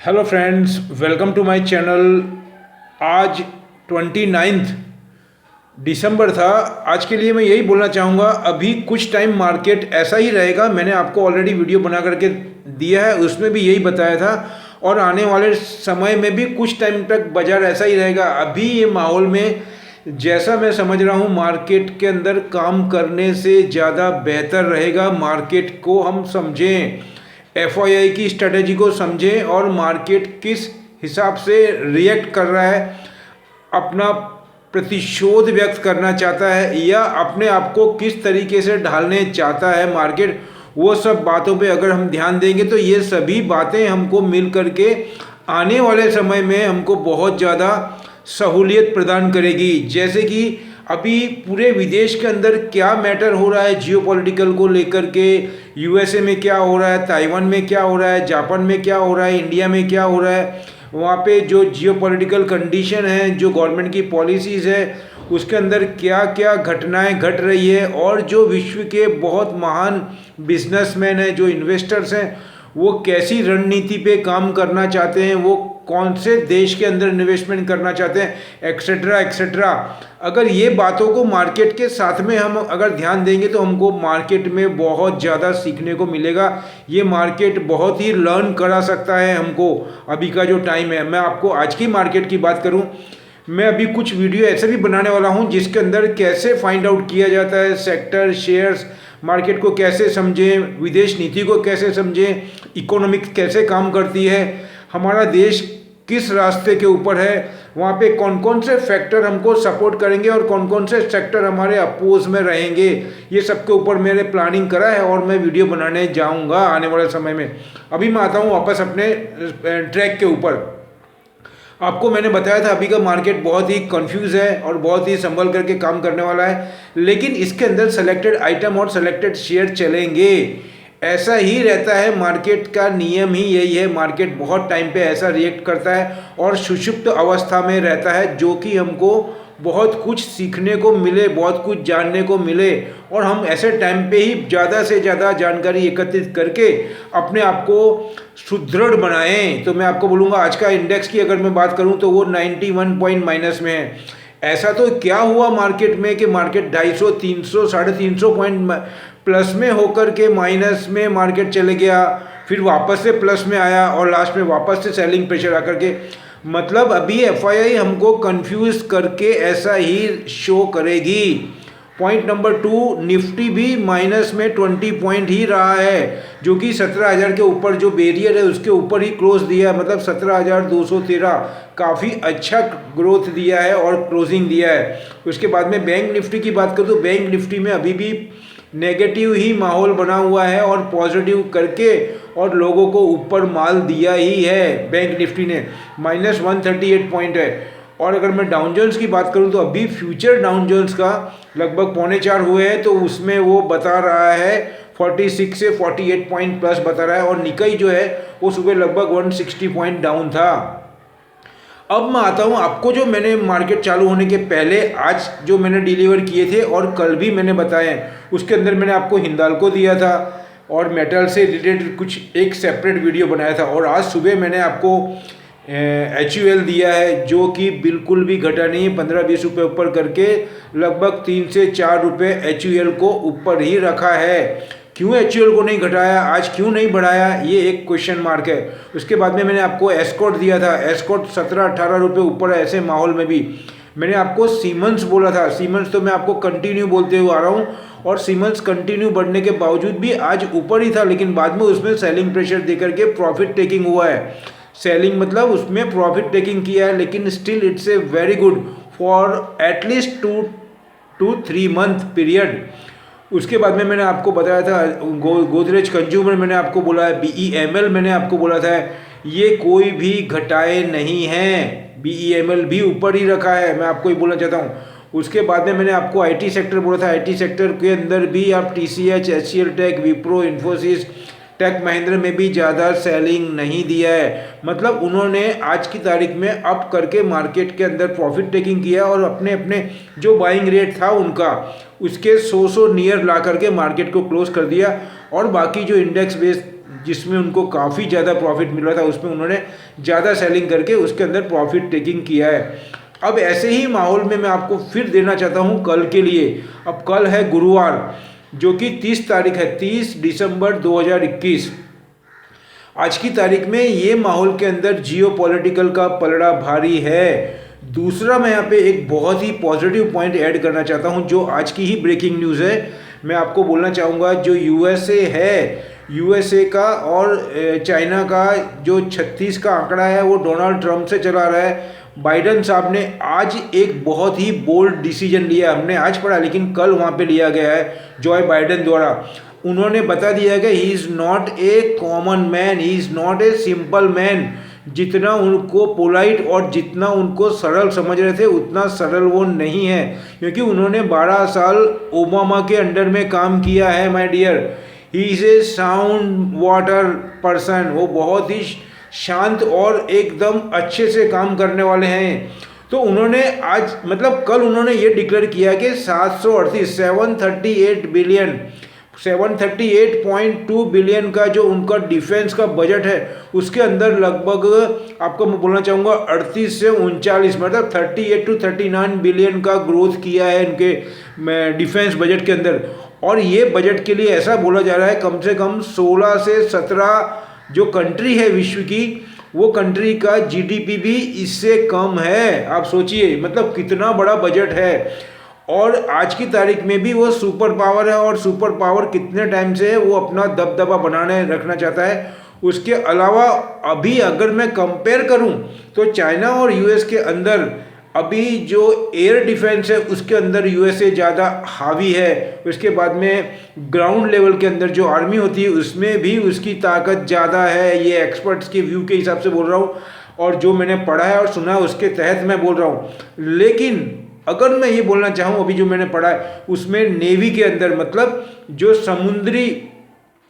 Hello friends, welcome to my channel. आज 29 दिसंबर था। आज के लिए मैं यही बोलना चाहूँगा, अभी कुछ टाइम मार्केट ऐसा ही रहेगा। मैंने आपको ऑलरेडी वीडियो बना करके दिया है, उसमें भी यही बताया था और आने वाले समय में भी कुछ टाइम तक बाज़ार ऐसा ही रहेगा। अभी ये माहौल में जैसा मैं समझ रहा हूँ, मार्केट के अंदर काम करने से ज़्यादा बेहतर रहेगा मार्केट को हम समझें, एफआईआई की स्ट्रेटेजी को समझें और मार्केट किस हिसाब से रिएक्ट कर रहा है, अपना प्रतिशोध व्यक्त करना चाहता है या अपने आप को किस तरीके से ढालने चाहता है मार्केट, वो सब बातों पे अगर हम ध्यान देंगे तो ये सभी बातें हमको मिल करके आने वाले समय में हमको बहुत ज़्यादा सहूलियत प्रदान करेगी। जैसे कि अभी पूरे विदेश के अंदर क्या मैटर हो रहा है जियोपॉलिटिकल को लेकर के, यूएसए में क्या हो रहा है, ताइवान में क्या हो रहा है, जापान में क्या हो रहा है, इंडिया में क्या हो रहा है, वहाँ पे जो जियोपॉलिटिकल कंडीशन है, जो गवर्नमेंट की पॉलिसीज़ है, उसके अंदर क्या क्या घटनाएं घट रही है और जो विश्व के बहुत महान बिजनेसमैन हैं, जो इन्वेस्टर्स हैं, वो कैसी रणनीति पे काम करना चाहते हैं, वो कौन से देश के अंदर इन्वेस्टमेंट करना चाहते हैं, एक्सेट्रा एक्सेट्रा। अगर ये बातों को मार्केट के साथ में हम अगर ध्यान देंगे तो हमको मार्केट में बहुत ज़्यादा सीखने को मिलेगा। ये मार्केट बहुत ही लर्न करा सकता है हमको। अभी का जो टाइम है, मैं आपको आज की मार्केट की बात करूं, मैं अभी कुछ वीडियो ऐसे भी बनाने वाला हूं जिसके अंदर कैसे फाइंड आउट किया जाता है सेक्टर, शेयर्स, मार्केट को कैसे समझें, विदेश नीति को कैसे समझें, इकोनॉमिक्स कैसे काम करती है, हमारा देश किस रास्ते के ऊपर है, वहाँ पे कौन कौन से फैक्टर हमको सपोर्ट करेंगे और कौन कौन से सेक्टर हमारे अपोज में रहेंगे, ये सब के ऊपर मैंने प्लानिंग करा है और मैं वीडियो बनाने जाऊँगा आने वाले समय में। अभी मैं आता हूँ वापस अपने ट्रैक के ऊपर। आपको मैंने बताया था अभी का मार्केट बहुत ही कंफ्यूज है और बहुत ही संभल करके काम करने वाला है, लेकिन इसके अंदर सेलेक्टेड आइटम और सेलेक्टेड शेयर चलेंगे। ऐसा ही रहता है, मार्केट का नियम ही यही है। मार्केट बहुत टाइम पे ऐसा रिएक्ट करता है और सुषुप्त अवस्था में रहता है, जो कि हमको बहुत कुछ सीखने को मिले, बहुत कुछ जानने को मिले और हम ऐसे टाइम पे ही ज़्यादा से ज़्यादा जानकारी एकत्रित करके अपने आप को सुदृढ़ बनाएं। तो मैं आपको बोलूँगा, आज का इंडेक्स की अगर मैं बात करूँ तो वो 91 पॉइंट माइनस में है। ऐसा तो क्या हुआ मार्केट में कि मार्केट 250, 300, 350 पॉइंट प्लस में होकर के माइनस में मार्केट चले गया, फिर वापस से प्लस में आया और लास्ट में वापस से सेलिंग प्रेशर आकर के, मतलब अभी एफआईआई हमको कंफ्यूज करके ऐसा ही शो करेगी। पॉइंट नंबर 2, निफ्टी भी माइनस में 20 पॉइंट ही रहा है, जो कि 17,000 के ऊपर जो बैरियर है उसके ऊपर ही क्लोज दिया है, मतलब 17,213 काफ़ी अच्छा ग्रोथ दिया है और क्लोजिंग दिया है। उसके बाद में बैंक निफ्टी की बात करूँ तो बैंक निफ्टी में अभी भी नेगेटिव ही माहौल बना हुआ है और पॉजिटिव करके और लोगों को ऊपर माल दिया ही है। बैंक निफ्टी ने -138 पॉइंट है। और अगर मैं डाउन जोन्स की बात करूं तो अभी फ्यूचर डाउन जोन्स का लगभग 3.25 हुए हैं, तो उसमें वो बता रहा है 46 से 48 पॉइंट प्लस बता रहा है और निकाई जो है वो सुबह लगभग 160 पॉइंट डाउन था। अब मैं आता हूँ आपको, जो मैंने मार्केट चालू होने के पहले आज जो मैंने डिलीवर किए थे और कल भी मैंने बताए, उसके अंदर मैंने आपको हिंदाल्को दिया था और मेटल से रिलेटेड कुछ एक सेपरेट वीडियो बनाया था। और आज सुबह मैंने आपको HUL दिया है, जो कि बिल्कुल भी घटा नहीं है, 15-20 रुपये ऊपर करके लगभग 3 से 4 रुपये HUL को ऊपर ही रखा है। क्यों HUL को नहीं घटाया, आज क्यों नहीं बढ़ाया, ये एक क्वेश्चन मार्क है। उसके बाद में मैंने आपको एस्कॉर्ट दिया था, एस्कॉर्ट 17-18 रुपये ऊपर है। ऐसे माहौल में भी मैंने आपको सीमेंस बोला था, सीमेंस तो मैं आपको कंटिन्यू बोलते हुए आ रहा हूँ और सीमेंस कंटिन्यू बढ़ने के बावजूद भी आज ऊपर ही था, लेकिन बाद में उसमें सेलिंग प्रेशर दे करके प्रॉफिट टेकिंग हुआ है। सेलिंग मतलब उसमें प्रॉफिट टेकिंग किया है, लेकिन still it's a very good for at least 2 to 3 month period. उसके बाद में मैंने आपको बताया था गोदरेज कंज्यूमर, मैंने आपको बोला है BEML, मैंने आपको बोला था ये कोई भी घटाए नहीं है, BEML भी ऊपर ही रखा है, मैं आपको ये बोलना चाहता हूँ। उसके बाद में मैंने आपको IT सेक्टर बोला था, IT सेक्टर के अंदर भी आप TCH, HCL Tech, Wipro, Infosys, Tech Mahindra में भी ज़्यादा सेलिंग नहीं दिया है। मतलब उन्होंने आज की तारीख में अप करके मार्केट के अंदर प्रॉफिट टेकिंग किया और अपने अपने जो बाइंग रेट था उनका उसके 100 नियर ला करके मार्केट को क्लोज कर दिया। और बाकी जो इंडेक्स बेस्ड जिसमें उनको काफ़ी ज़्यादा प्रॉफिट मिल रहा था, उसमें उन्होंने ज़्यादा सेलिंग करके उसके अंदर प्रॉफिट टेकिंग किया है। अब ऐसे ही माहौल में मैं आपको फिर देना चाहता हूँ कल के लिए। अब कल है गुरुवार, जो कि 30 तारीख है, 30 दिसंबर 2021। आज की तारीख में ये माहौल के अंदर जियो पॉलिटिकल का पलड़ा भारी है। दूसरा, मैं यहाँ पे एक बहुत ही पॉजिटिव पॉइंट ऐड करना चाहता हूँ, जो आज की ही ब्रेकिंग न्यूज़ है। मैं आपको बोलना चाहूँगा, जो यूएसए है, यूएसए का और चाइना का जो 36 का आंकड़ा है, वो डोनाल्ड ट्रंप से चला रहा है। बाइडन साहब ने आज एक बहुत ही बोल्ड डिसीजन लिया, हमने आज पढ़ा लेकिन कल वहाँ पे लिया गया है जॉय बाइडन द्वारा। उन्होंने बता दिया कि he is not a common man, he is not a simple man. जितना उनको पोलाइट और जितना उनको सरल समझ रहे थे, उतना सरल वो नहीं है, क्योंकि उन्होंने 12 साल ओबामा के अंडर में काम किया है my dear. He is a sound water person, वो बहुत ही शांत और एकदम अच्छे से काम करने वाले हैं। तो उन्होंने आज मतलब कल उन्होंने ये डिक्लेयर किया कि 738 बिलियन का जो उनका डिफेंस का बजट है, उसके अंदर लगभग आपको मैं बोलना चाहूँगा 38 से 39 मतलब 38 to 39 बिलियन का ग्रोथ किया है इनके डिफेंस बजट के अंदर। और ये बजट के लिए ऐसा बोला जा रहा है कम से कम 16 से 17 जो कंट्री है विश्व की, वो कंट्री का जीडीपी भी इससे कम है। आप सोचिए मतलब कितना बड़ा बजट है। और आज की तारीख में भी वो सुपर पावर है, और सुपर पावर कितने टाइम से वो अपना दबदबा बनाने रखना चाहता है। उसके अलावा अभी अगर मैं कंपेयर करूं तो चाइना और यूएस के अंदर अभी जो एयर डिफेंस है उसके अंदर यूएसए ज़्यादा हावी है। उसके बाद में ग्राउंड लेवल के अंदर जो आर्मी होती है उसमें भी उसकी ताकत ज़्यादा है। ये एक्सपर्ट्स के व्यू के हिसाब से बोल रहा हूँ, और जो मैंने पढ़ा है और सुना है उसके तहत मैं बोल रहा हूँ। लेकिन अगर मैं ये बोलना चाहूँ अभी जो मैंने पढ़ा है उसमें नेवी के अंदर मतलब जो समुद्री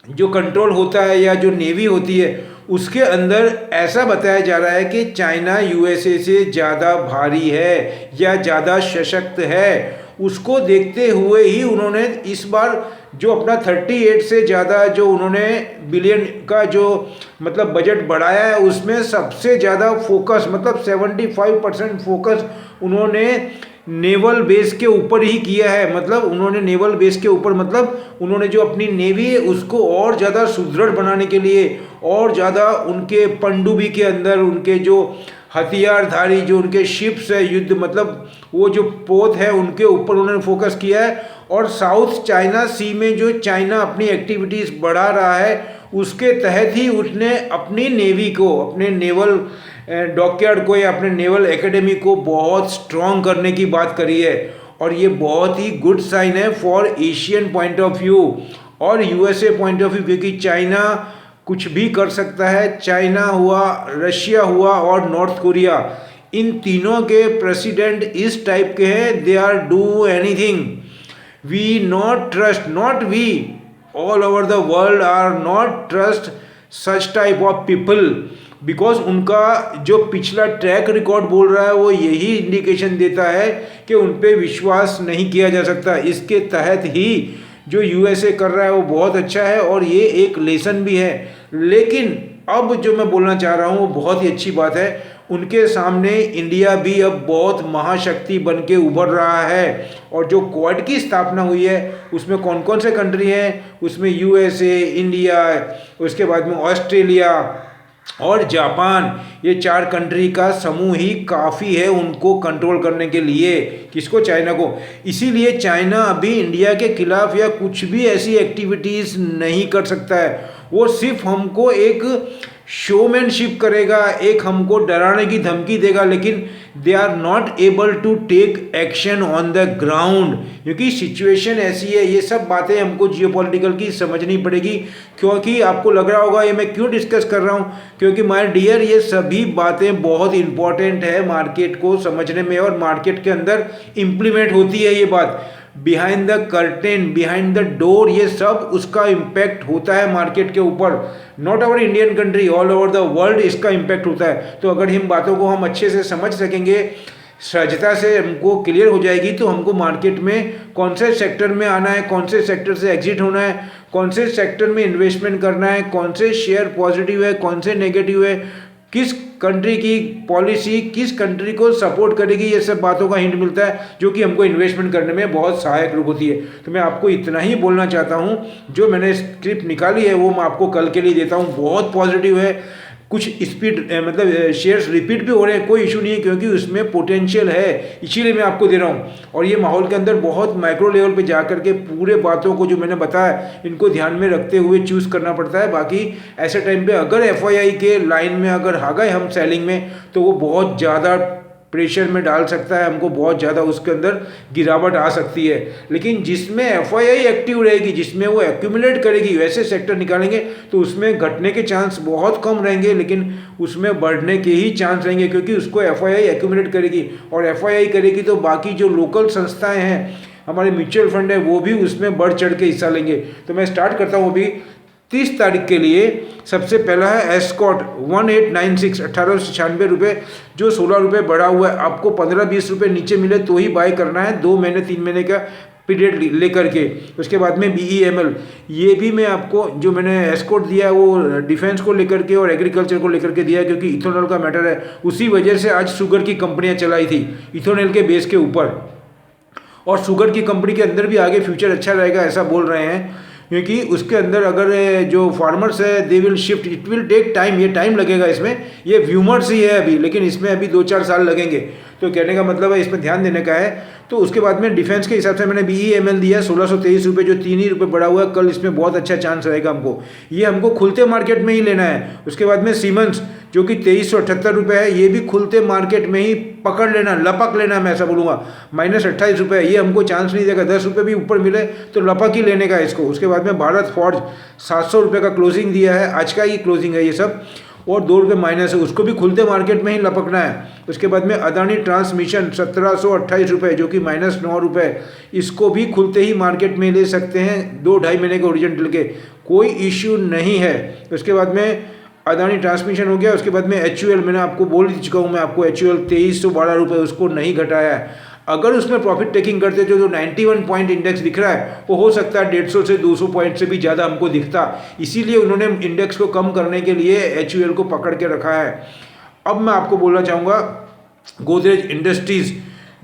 जो कंट्रोल होता है या जो नेवी होती है उसके अंदर ऐसा बताया जा रहा है कि चाइना यूएसए से ज़्यादा भारी है या ज़्यादा सशक्त है। उसको देखते हुए ही उन्होंने इस बार जो अपना 38 से ज़्यादा जो उन्होंने बिलियन का जो मतलब बजट बढ़ाया है, उसमें सबसे ज़्यादा फोकस मतलब 75% फोकस उन्होंने नेवल बेस के ऊपर ही किया है। मतलब उन्होंने नेवल बेस के ऊपर मतलब उन्होंने जो अपनी नेवी है उसको और ज़्यादा सुदृढ़ बनाने के लिए और ज़्यादा उनके पनडुब्बी के अंदर उनके जो हथियारधारी जो उनके शिप्स है युद्ध मतलब वो जो पोत है उनके ऊपर उन्होंने फोकस किया है। और साउथ चाइना सी में जो चाइना अपनी एक्टिविटीज़ बढ़ा रहा है उसके तहत ही उसने अपनी नेवी को अपने नेवल डॉकयार्ड को या अपने नेवल एकेडमी को बहुत स्ट्रॉन्ग करने की बात करी है। और ये बहुत ही गुड साइन है for Asian point of view और यूएसए पॉइंट ऑफ व्यू, क्योंकि चाइना कुछ भी कर सकता है। चाइना हुआ, रशिया हुआ और नॉर्थ कोरिया, इन तीनों के प्रेसिडेंट इस टाइप के हैं, they are do anything. We not trust, not we, all over the world are not trust such type of people, because उनका जो पिछला ट्रैक रिकॉर्ड बोल रहा है वो यही इंडिकेशन देता है कि उन पर विश्वास नहीं किया जा सकता। इसके तहत ही जो यूएसए कर रहा है वो बहुत अच्छा है और ये एक लेसन भी है। लेकिन अब जो मैं बोलना चाह रहा हूँ वो बहुत ही अच्छी बात है, उनके सामने इंडिया भी अब बहुत महाशक्ति बन के उभर रहा है। और जो क्वाड की स्थापना हुई है उसमें कौन कौन से कंट्री हैं, उसमें यूएसए, इंडिया, उसके बाद में ऑस्ट्रेलिया और जापान, ये 4 कंट्री का समूह ही काफ़ी है उनको कंट्रोल करने के लिए। किसको? चाइना को। इसीलिए चाइना अभी इंडिया के खिलाफ या कुछ भी ऐसी एक्टिविटीज़ नहीं कर सकता है। वो सिर्फ हमको एक शोमैनशिप करेगा, एक हमको डराने की धमकी देगा, लेकिन they are not able to take action on the ground, क्योंकि सिचुएशन ऐसी है। ये सब बातें हमको जियोपॉलिटिकल की समझनी पड़ेगी, क्योंकि आपको लग रहा होगा ये मैं क्यों डिस्कस कर रहा हूँ, क्योंकि माय डियर ये सभी बातें बहुत इंपॉर्टेंट है मार्केट को समझने में और मार्केट के अंदर इम्प्लीमेंट होती है ये बात। Behind the curtain, behind the door, ये सब उसका इम्पैक्ट होता है मार्केट के ऊपर। Not our Indian country, all over the world इसका इम्पैक्ट होता है। तो अगर इन बातों को हम अच्छे से समझ सकेंगे सहजता से हमको क्लियर हो जाएगी तो हमको मार्केट में कौन से सेक्टर में आना है, कौन से सेक्टर से एग्जिट होना है, कौन से सेक्टर में इन्वेस्टमेंट करना है, कौन से शेयर पॉजिटिव है, कौन से नेगेटिव है, किस कंट्री की पॉलिसी किस कंट्री को सपोर्ट करेगी, ये सब बातों का हिंट मिलता है जो कि हमको इन्वेस्टमेंट करने में बहुत सहायक रूप होती है। तो मैं आपको इतना ही बोलना चाहता हूँ, जो मैंने स्क्रिप्ट निकाली है वो मैं आपको कल के लिए देता हूँ। बहुत पॉजिटिव है, कुछ स्पीड मतलब शेयर्स रिपीट भी हो रहे हैं, कोई इशू नहीं है क्योंकि उसमें पोटेंशियल है, इसीलिए मैं आपको दे रहा हूँ। और ये माहौल के अंदर बहुत माइक्रो लेवल पे जा करके पूरे बातों को जो मैंने बताया इनको ध्यान में रखते हुए चूज़ करना पड़ता है। बाकी ऐसे टाइम पे अगर एफआईआई के लाइन में अगर आ गए हम सेलिंग में तो वो बहुत ज़्यादा प्रेशर में डाल सकता है, हमको बहुत ज़्यादा उसके अंदर गिरावट आ सकती है। लेकिन जिसमें एफआईआई एक्टिव रहेगी, जिसमें वो एक्यूमुलेट करेगी, वैसे सेक्टर निकालेंगे तो उसमें घटने के चांस बहुत कम रहेंगे, लेकिन उसमें बढ़ने के ही चांस रहेंगे क्योंकि उसको एफआईआई एक्यूमुलेट करेगी। और एफआईआई करेगी तो बाकी जो लोकल संस्थाएँ हैं, हमारे म्यूचुअल फंड है, वो भी उसमें बढ़ चढ़ के हिस्सा लेंगे। तो मैं स्टार्ट करता हूँ अभी 30 तारीख के लिए। सबसे पहला है एस्कॉट 1896 1896 रुपये, जो 16 रुपये बढ़ा हुआ है। आपको 15-20 रुपये नीचे मिले तो ही बाय करना है, 2 महीने 3 महीने का पीरियड लेकर के। उसके बाद में BEML, ये भी मैं आपको जो मैंने एस्कॉट दिया है वो डिफेंस को लेकर के और एग्रीकल्चर को लेकर के दिया है क्योंकि इथेनॉल का मैटर है। उसी वजह से आज शुगर की कंपनियां चलाई थी इथेनॉल के बेस के ऊपर, और शुगर की कंपनी के अंदर भी आगे फ्यूचर अच्छा रहेगा ऐसा बोल रहे हैं क्योंकि उसके अंदर अगर जो फार्मर्स है they will shift, it will take time, ये टाइम लगेगा इसमें, ये व्यूमर्स ही है अभी, लेकिन इसमें अभी 2-4 साल लगेंगे। तो कहने का मतलब है इसमें ध्यान देने का है। तो उसके बाद में डिफेंस के हिसाब से मैंने BEML दिया 1623 रुपये, जो 3 ही रुपये बढ़ा हुआ है। कल इसमें बहुत अच्छा चांस रहेगा हमको, ये हमको खुलते मार्केट में ही लेना है। उसके बाद में सीमेंस जो कि 2378 रुपये है, ये भी खुलते मार्केट में ही पकड़ लेना, लपक लेना, मैं ऐसा बोलूँगा। -28 रुपये, ये हमको चांस नहीं देगा, 10 रुपये भी ऊपर मिले तो लपक ही लेने का इसको। उसके बाद में भारत फॉर्ज 700 रुपये का क्लोजिंग दिया है, आज का ही क्लोजिंग है ये सब, और 2 रुपये माइनस है, उसको भी खुलते मार्केट में ही लपकना है। उसके बाद में अदानी ट्रांसमिशन 1728 रुपये, जो कि -9 रुपये, इसको भी खुलते ही मार्केट में ले सकते हैं, 2-2.5 महीने के ओरिजिनल के, कोई इश्यू नहीं है। उसके बाद में अदानी ट्रांसमिशन हो गया। उसके बाद में HUL, मैंने आपको बोल ही चुका हूँ मैं आपको, HUL 2312 रुपये, उसको नहीं घटाया है। अगर उसमें प्रॉफिट टेकिंग करते जो 91 पॉइंट इंडेक्स दिख रहा है वो हो सकता है 150 से 200 पॉइंट से भी ज़्यादा हमको दिखता, इसीलिए उन्होंने इंडेक्स को कम करने के लिए HUL को पकड़ के रखा है। अब मैं आपको बोलना चाहूँगा गोदरेज इंडस्ट्रीज़,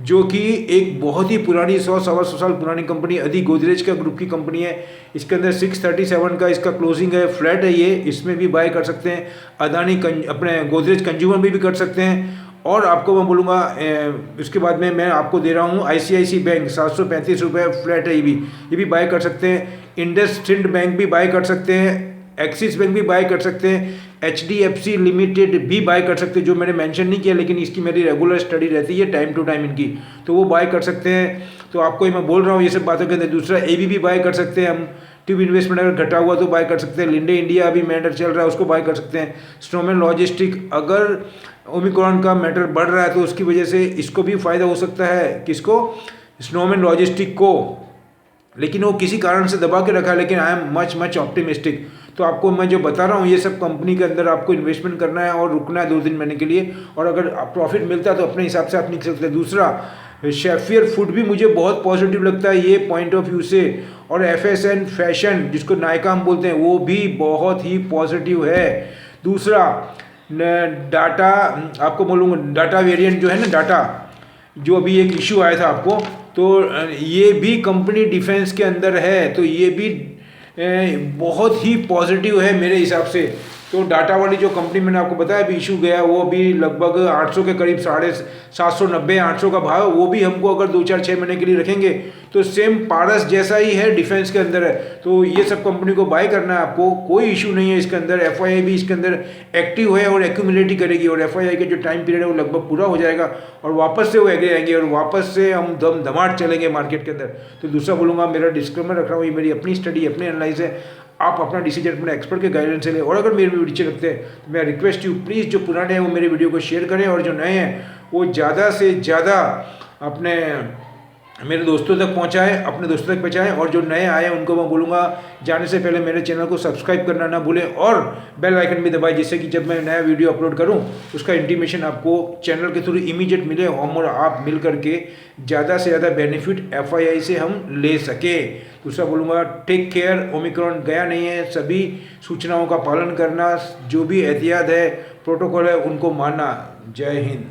जो कि एक बहुत ही पुरानी 100-125 साल पुरानी कंपनी, अधि गोदरेज का ग्रुप की कंपनी है। इसके अंदर 637 का इसका क्लोजिंग है, फ्लैट है ये, इसमें भी बाय कर सकते हैं। अदानी अपने गोदरेज कंज्यूमर भी कर सकते हैं। और आपको मैं बोलूँगा उसके बाद में मैं आपको दे रहा हूँ ICICI बैंक 735 रुपये, फ्लैट है ये भी बाय कर सकते हैं। इंडसइंड बैंक भी बाय कर सकते हैं, एक्सिस बैंक भी बाय कर सकते हैं, HDFC लिमिटेड भी बाय कर सकते हैं, जो मैंने मेंशन नहीं किया लेकिन इसकी मेरी रेगुलर स्टडी रहती है टाइम टू टाइम इनकी, तो वो बाय कर सकते हैं। तो आपको मैं बोल रहा हूँ ये सब बातों के अंदर। दूसरा ABB बाय कर सकते हैं हम, ट्यूब इन्वेस्टमेंट अगर घटा हुआ तो बाय कर सकते हैं। लिंडे इंडिया अभी मैटर चल रहा है, उसको बाय कर सकते हैं। स्नोमैन लॉजिस्टिक, अगर ओमिक्रॉन का मैटर बढ़ रहा है तो उसकी वजह से इसको भी फ़ायदा हो सकता है, किसको, स्नोमैन लॉजिस्टिक को, लेकिन वो किसी कारण से दबा के रखा है, लेकिन आई एम मच ऑप्टिमिस्टिक। तो आपको मैं जो बता रहा हूँ ये सब कंपनी के अंदर आपको इन्वेस्टमेंट करना है और रुकना है 2 दिन महीने के लिए, और अगर प्रॉफिट मिलता है तो अपने हिसाब से आप निकल सकते हैं। दूसरा शेफियर फूड भी मुझे बहुत पॉजिटिव लगता है ये पॉइंट ऑफ व्यू से, और FSN फैशन जिसको नायका हम बोलते हैं वो भी बहुत ही पॉजिटिव है। दूसरा डाटा, आपको बोलूँगा डाटा वेरिएंट जो है ना, डाटा जो अभी एक इशू आया था आपको, तो ये भी कंपनी डिफेंस के अंदर है, तो ये भी बहुत ही पॉजिटिव है मेरे हिसाब से। तो डाटा वाली जो कंपनी मैंने आपको बताया अभी इशू गया, वो भी लगभग 800 के करीब, 790-800 का भाव, वो भी हमको अगर 2-4-6 महीने के लिए रखेंगे तो सेम पारस जैसा ही है, डिफेंस के अंदर है। तो ये सब कंपनी को बाय करना है आपको, कोई इशू नहीं है इसके अंदर। FII भी इसके अंदर एक्टिव है और एक्यूमुलेट ही करेगी, और FII के जो टाइम पीरियड है वो लगभग पूरा हो जाएगा और वापस से वो एग्री आएंगे और वापस से हम धमाट चलेंगे मार्केट के अंदर। तो दूसरा बोलूँगा, मेरा डिस्क्लेमर रख रहा हूँ, ये मेरी अपनी स्टडी, अपनी एनालाइज है, आप अपना डिसीजन अपने एक्सपर्ट के गाइडेंस से लें। और अगर मेरे वीडियो अच्छे लगते हैं तो मैं रिक्वेस्ट यू प्लीज़ जो पुराने हैं वो मेरे वीडियो को शेयर करें, और जो नए हैं वो ज़्यादा से ज़्यादा अपने मेरे दोस्तों तक पहुंचाएं, अपने दोस्तों तक पहुंचाएं, और जो नए आए हैं उनको मैं बोलूँगा जाने से पहले मेरे चैनल को सब्सक्राइब करना ना भूलें और बेल आइकन भी दबाएं, जिससे कि जब मैं नया वीडियो अपलोड करूं उसका इंटीमेशन आपको चैनल के थ्रू इमीडिएट मिले और आप मिल करके ज़्यादा से ज़्यादा बेनिफिट FII से हम ले सकें। दूसरा बोलूँगा, टेक केयर, ओमिक्रॉन गया नहीं है, सभी सूचनाओं का पालन करना, जो भी एहतियात है, प्रोटोकॉल है, उनको मानना। जय हिंद।